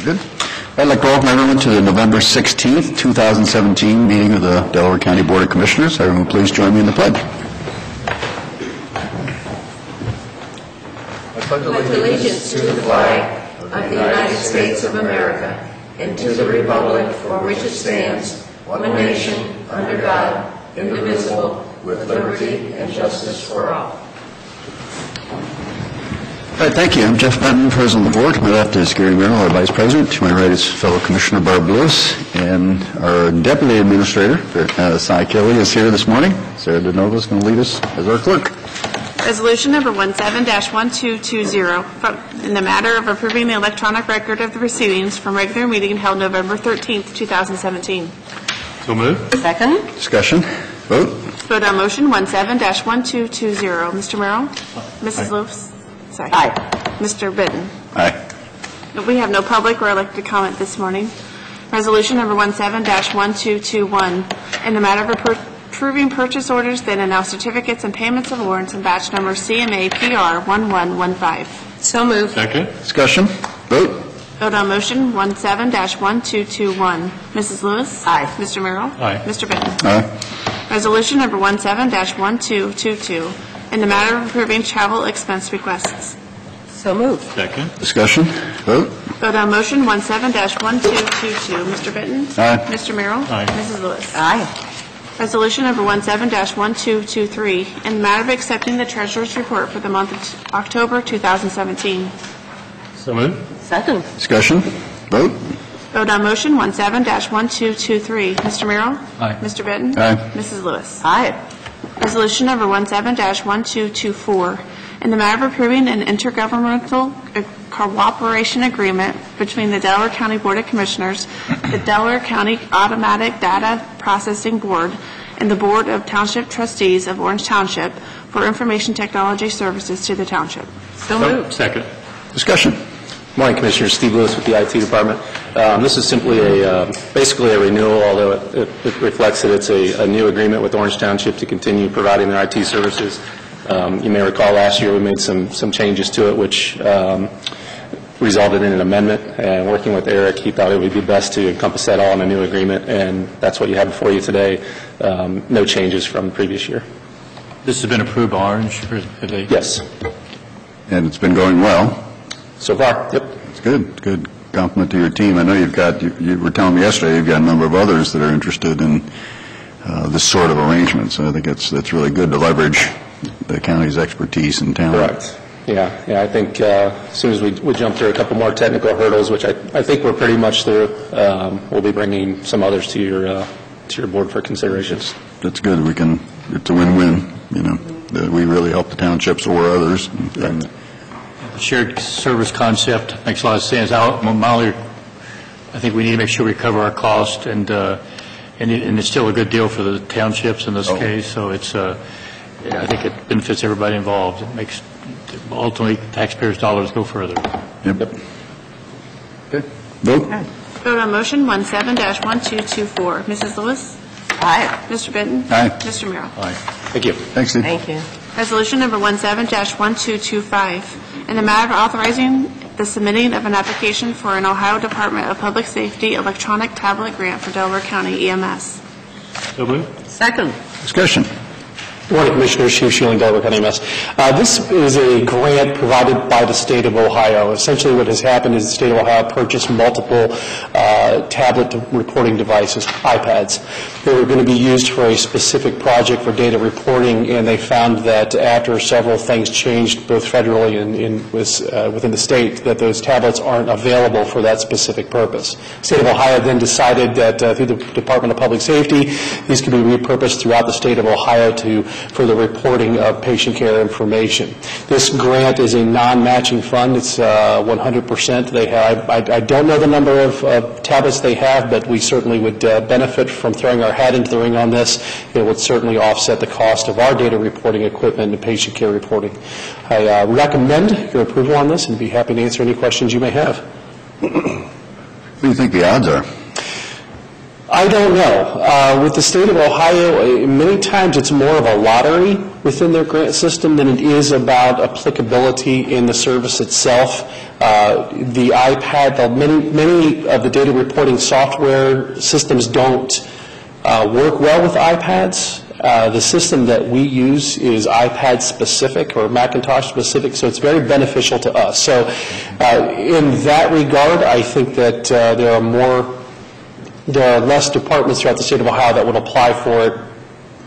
Good. I'd like to welcome everyone to the November 16th, 2017 meeting of the Delaware County Board of Commissioners. Everyone please join me in the pledge. I pledge allegiance to the flag of the United States of America and to the republic for which it stands, one nation, under God, indivisible, with liberty and justice for all. All right, thank you. I'm Jeff Benton, President of the Board. To my left is Gary Merrill, our Vice President. To my right is fellow Commissioner Barb Lewis. And our Deputy Administrator, Cy Kelly, is here this morning. Sarah DeNova is going to lead us as our clerk. Resolution number 17-1220, in the matter of approving the electronic record of the proceedings from regular meeting held November 13th, 2017. So moved. Second. Discussion. Vote. Vote on motion 17-1220. Mr. Merrill? Mrs. Lewis? Sorry. Aye. Mr. Benton? Aye. We have no public or elected comment this morning. Resolution number 17-1221, in the matter of approving purchase orders, then announce certificates and payments of warrants in batch number CMA PR 1115. So moved. Second. Discussion. Vote. Vote on motion 17-1221. Mrs. Lewis? Aye. Mr. Merrill? Aye. Mr. Benton? Aye. Resolution number 17-1222, in the matter of approving travel expense requests. So moved. Second. Discussion. Vote. Vote on motion 17-1222. Mr. Benton? Aye. Mr. Merrill? Aye. Mrs. Lewis? Aye. Resolution number 17-1223, in the matter of accepting the Treasurer's report for the month of October 2017. So moved. Second. Discussion. Vote. Vote on motion 17-1223. Mr. Merrill? Aye. Mr. Benton? Aye. Mrs. Lewis? Aye. Resolution number 17-1224, in the matter of approving an intergovernmental cooperation agreement between the Delaware County Board of Commissioners, the Delaware County Automatic Data Processing Board, and the Board of Township Trustees of Orange Township for information technology services to the township. So moved. Second. Discussion. Good morning, Commissioner. Steve Lewis with the IT Department. This is simply basically a renewal, although it reflects that it's a new agreement with Orange Township to continue providing their IT services. You may recall last year we made some changes to it, which resulted in an amendment. And working with Eric, he thought it would be best to encompass that all in a new agreement, and that's what you have before you today. No changes from the previous year. This has been approved by Orange? Yes. And it's been going well. So far, yep. It's good. Good compliment to your team. I know you were telling me yesterday you've got a number of others that are interested in this sort of arrangement. So I think that's really good to leverage the county's expertise in town. Correct. Yeah. I think as soon as we jump through a couple more technical hurdles, which I think we're pretty much through, we'll be bringing some others to your board for considerations. That's good. It's a win-win. You know, we really help the townships or others. And The shared service concept makes a lot of sense. Molly, I think we need to make sure we cover our cost, and it's still a good deal for the townships in this case. So it's I think it benefits everybody involved. It makes ultimately taxpayers' dollars go further. Yep. Okay. Vote. Vote on motion 17-1224. Mrs. Lewis? Aye. Mr. Benton? Aye. Mr. Merrill? Aye. Thank you. Thanks, Steve. Thank you. Resolution number 17-1225, in the matter of authorizing the submitting of an application for an Ohio Department of Public Safety electronic tablet grant for Delaware County EMS. So moved. Second. Discussion. Good morning, Commissioner. Chief Sheeling, Delaware County EMS. This is a grant provided by the state of Ohio. Essentially what has happened is the state of Ohio purchased multiple tablet reporting devices, iPads. They were going to be used for a specific project for data reporting, and they found that after several things changed, both federally and within the state, that those tablets aren't available for that specific purpose. The state of Ohio then decided that through the Department of Public Safety, these could be repurposed throughout the state of Ohio for the reporting of patient care information. This grant is a non-matching fund. It's 100%. They have, I don't know the number of tablets they have, but we certainly would benefit from throwing our hat into the ring on this. It would certainly offset the cost of our data reporting equipment and patient care reporting. I recommend your approval on this and be happy to answer any questions you may have. What do you think the odds are? I don't know. With the state of Ohio, many times it's more of a lottery within their grant system than it is about applicability in the service itself. The iPad, many of the data reporting software systems don't work well with iPads. The system that we use is iPad specific or Macintosh specific, so it's very beneficial to us. So in that regard, I think that there are less departments throughout the state of Ohio that would apply for it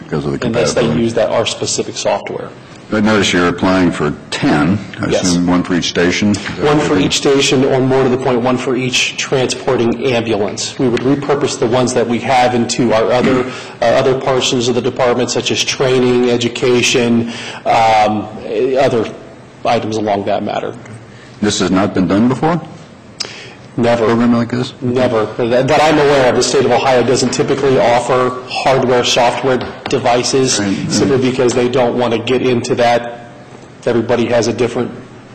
Because of the unless they compatibility. use that our specific software. I notice you're applying for 10. I Yes. assume one for each station? One for each station, or more to the point, one for each transporting ambulance. We would repurpose the ones that we have into our other portions of the department, such as training, education, other items along that matter. This has not been done before? Never. Program like this? Never. That I'm aware of, the state of Ohio doesn't typically offer hardware, software devices, Right. simply because they don't want to get into that. Everybody has a different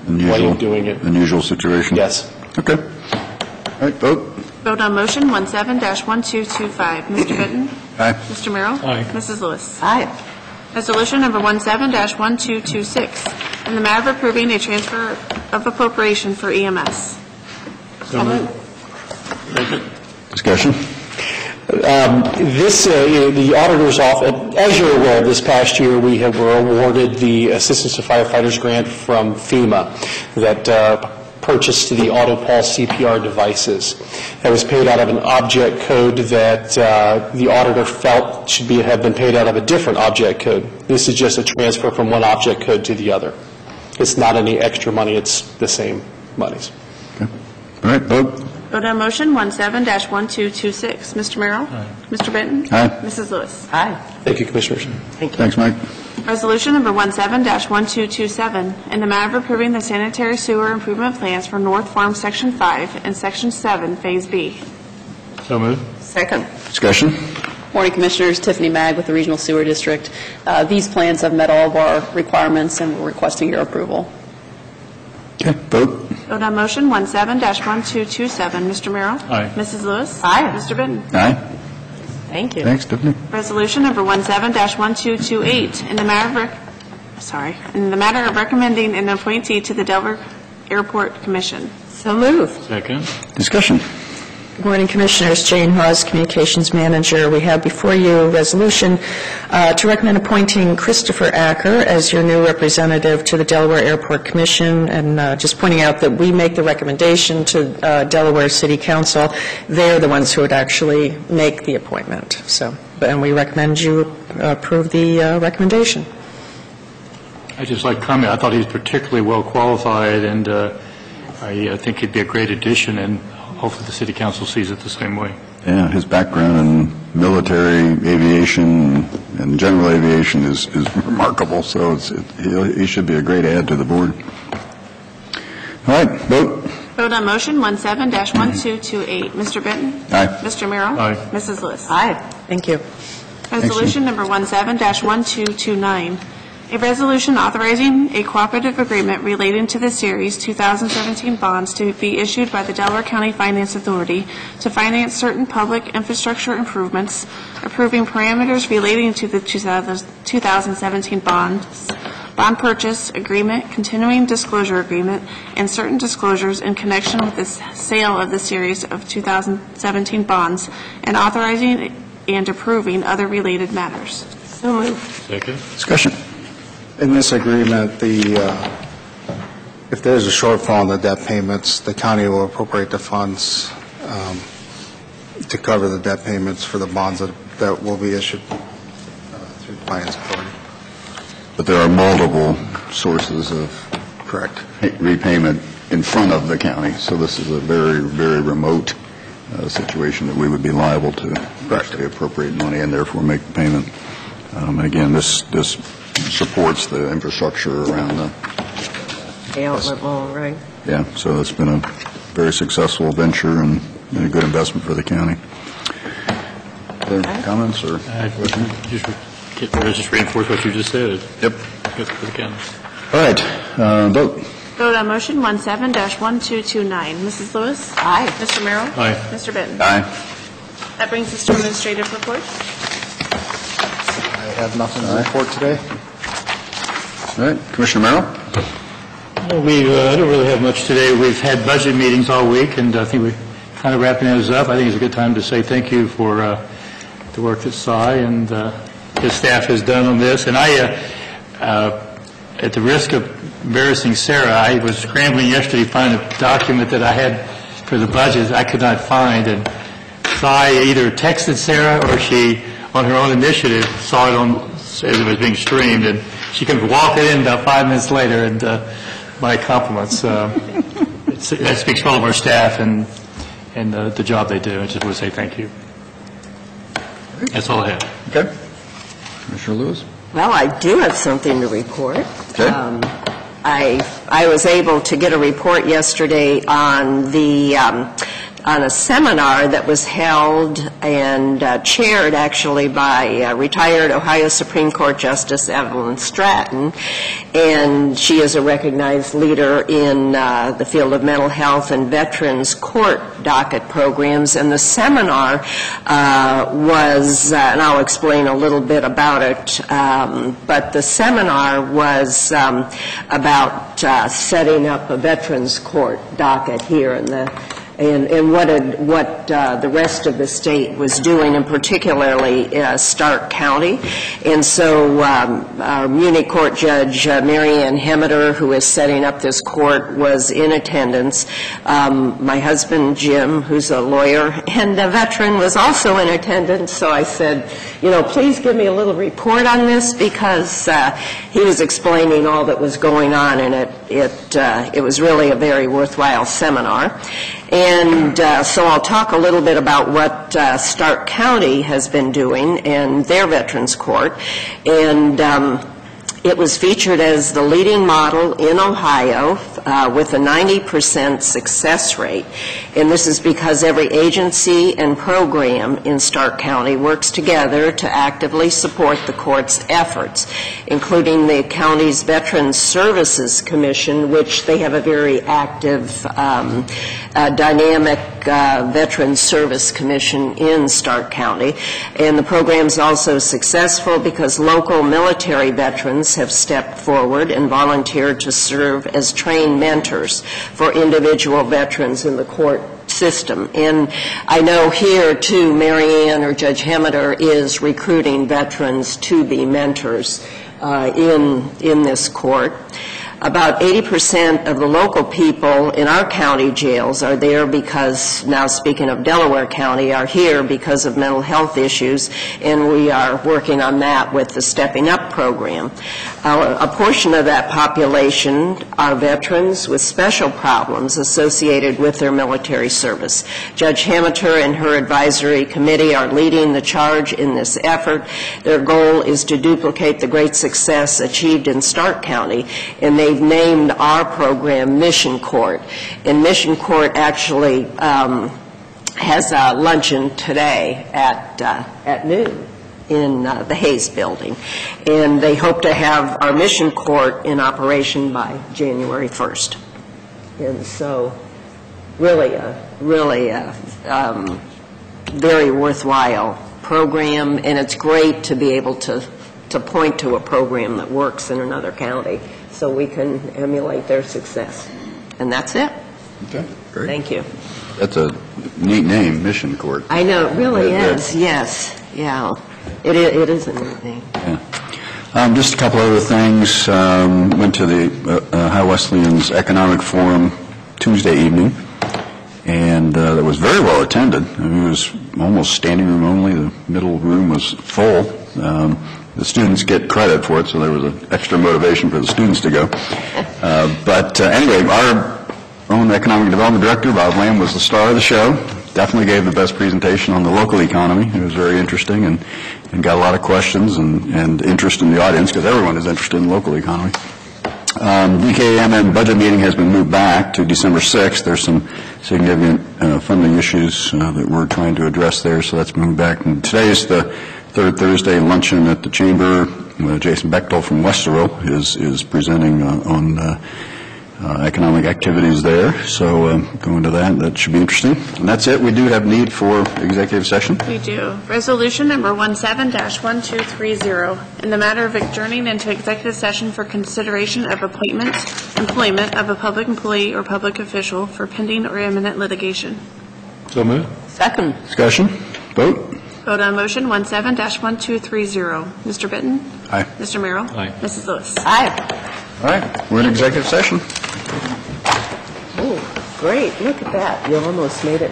way of doing it. Unusual situation? Yes. Okay. All right, vote. Vote on motion 17-1225. Mr. Benton? Aye. Mr. Merrill? Aye. Mrs. Lewis? Aye. Resolution number 17-1226, in the matter of approving a transfer of appropriation for EMS. Discussion? The auditor's office, as you're aware, this past year, we were awarded the Assistance to Firefighters grant from FEMA that purchased the AutoPulse CPR devices. That was paid out of an object code that the auditor felt should have been paid out of a different object code. This is just a transfer from one object code to the other. It's not any extra money, it's the same monies. Okay. All right, vote. Vote on motion 17-1226. Mr. Merrill? Mr. Benton? Aye. Mrs. Lewis? Aye. Thank you, Commissioners. Thanks, Mike. Resolution number 17-1227, in the matter of approving the sanitary sewer improvement plans for North Farm Section 5 and Section 7, Phase B. So moved. Second. Discussion? Morning, Commissioners. Tiffany Mag with the Regional Sewer District. These plans have met all of our requirements, and we're requesting your approval. Okay, vote. Vote on motion 17-1227. Mr. Merrill? Aye. Mrs. Lewis? Aye. Mr. Benton? Aye. Thank you. Thanks, Tiffany. Resolution number 17-1228, in the matter of recommending an appointee to the Delaware Airport Commission. So moved. Second. Discussion? Good morning, Commissioners. Jane Hawes, Communications Manager. We have before you a resolution to recommend appointing Christopher Acker as your new representative to the Delaware Airport Commission, and just pointing out that we make the recommendation to Delaware City Council. They're the ones who would actually make the appointment. And we recommend you approve the recommendation. I'd just like to comment, I thought he was particularly well qualified, and I think he'd be a great addition, and hopefully the City Council sees it the same way. Yeah, his background in military aviation and general aviation is remarkable, so he should be a great add to the board. All right, vote. Vote on motion 17-1228. Mr. Benton? Aye. Mr. Merrill? Aye. Mrs. Lewis? Aye. Thank you. Resolution number 17-1229, a resolution authorizing a cooperative agreement relating to the Series 2017 bonds to be issued by the Delaware County Finance Authority to finance certain public infrastructure improvements, approving parameters relating to the 2017 bonds, bond purchase agreement, continuing disclosure agreement, and certain disclosures in connection with the sale of the series of 2017 bonds, and authorizing and approving other related matters. So moved. Second. Discussion? In this agreement, if there's a shortfall in the debt payments, the county will appropriate the funds to cover the debt payments for the bonds that will be issued through the Finance Authority. But there are multiple sources of repayment in front of the county, so this is a very, very remote situation that we would be liable to actually appropriate money and therefore make the payment. And again, this supports the infrastructure around the... The outlet loan, right? Yeah, so it's been a very successful venture and a good investment for the county. Other comments or Just reinforce what you just said. Yep. Good for the county. All right, vote. Vote on motion 17-1229. Mrs. Lewis? Aye. Mr. Merrill? Aye. Mr. Benton? Aye. That brings us to administrative reports. I have nothing to report today. All right, Commissioner Merrill? I don't really have much today. We've had budget meetings all week, and I think we're kind of wrapping those up. I think it's a good time to say thank you for the work that Cy and his staff has done on this. And at the risk of embarrassing Sarah, I was scrambling yesterday to find a document that I had for the budget I could not find, and Cy either texted Sarah or she, on her own initiative, saw it as it was being streamed, and she could walk it in about 5 minutes later, and my compliments. That speaks for all of our staff and the job they do. I just want to say thank you. That's all I have. Okay. Commissioner Lewis? Well, I do have something to report. Okay. I was able to get a report yesterday on on a seminar that was held and chaired actually by retired Ohio Supreme Court Justice Evelyn Stratton, and she is a recognized leader in the field of mental health and veterans court docket programs. And the seminar was, and I'll explain a little bit about it, but the seminar was about setting up a veterans court docket here in and what the rest of the state was doing, and particularly Stark County. And so our Munich Court Judge Mary Ann Hemeter, who is setting up this court, was in attendance. My husband Jim, who's a lawyer and a veteran, was also in attendance. So I said, please give me a little report on this, because he was explaining all that was going on, and it was really a very worthwhile seminar. And so I'll talk a little bit about what Stark County has been doing and their Veterans Court. And it was featured as the leading model in Ohio with a 90% success rate. And this is because every agency and program in Stark County works together to actively support the court's efforts, including the county's Veterans Services Commission, which they have a very active, dynamic Veterans Service Commission in Stark County. And the program's also successful because local military veterans have stepped forward and volunteered to serve as trained mentors for individual veterans in the court system. And I know here, too, Mary Ann or Judge Hemeter is recruiting veterans to be mentors in this court. About 80% of the local people in our county jails are there because, now speaking of Delaware County, are here because of mental health issues, and we are working on that with the Stepping Up program. A portion of that population are veterans with special problems associated with their military service. Judge Hemeter and her advisory committee are leading the charge in this effort. Their goal is to duplicate the great success achieved in Stark County, and they've named our program Mission Court. And Mission Court actually has a luncheon today at noon in the Hayes Building. And they hope to have our Mission Court in operation by January 1st. And so really a very worthwhile program, and it's great to be able to point to a program that works in another county so we can emulate their success. And that's it. Okay, great. Thank you. That's a neat name, Mission Court. I know, it really is, yes. Yeah, it is a neat name. Yeah. Just a couple other things. Went to the Ohio Wesleyan's Economic Forum Tuesday evening, and that was very well attended. I mean, it was almost standing room only. The middle room was full. The students get credit for it, so there was an extra motivation for the students to go. But anyway, our own Economic Development Director, Bob Lamb, was the star of the show. Definitely gave the best presentation on the local economy. It was very interesting and got a lot of questions and interest in the audience, because everyone is interested in the local economy. DKAMN budget meeting has been moved back to December 6th. There's some significant funding issues that we're trying to address there, so that's moved back. And today is the third Thursday luncheon at the Chamber. Jason Bechtel from Westerville is presenting on economic activities there. So go into that. That should be interesting. And that's it. We do have need for executive session. We do. Resolution number 17-1230, in the matter of adjourning into executive session for consideration of employment of a public employee or public official for pending or imminent litigation. So moved. Second. Discussion? Vote? Vote on motion 17-1230. Mr. Bitton? Aye. Mr. Merrill? Aye. Mrs. Lewis? Aye. All right. We're in executive session. Oh, great, look at that, you almost made it.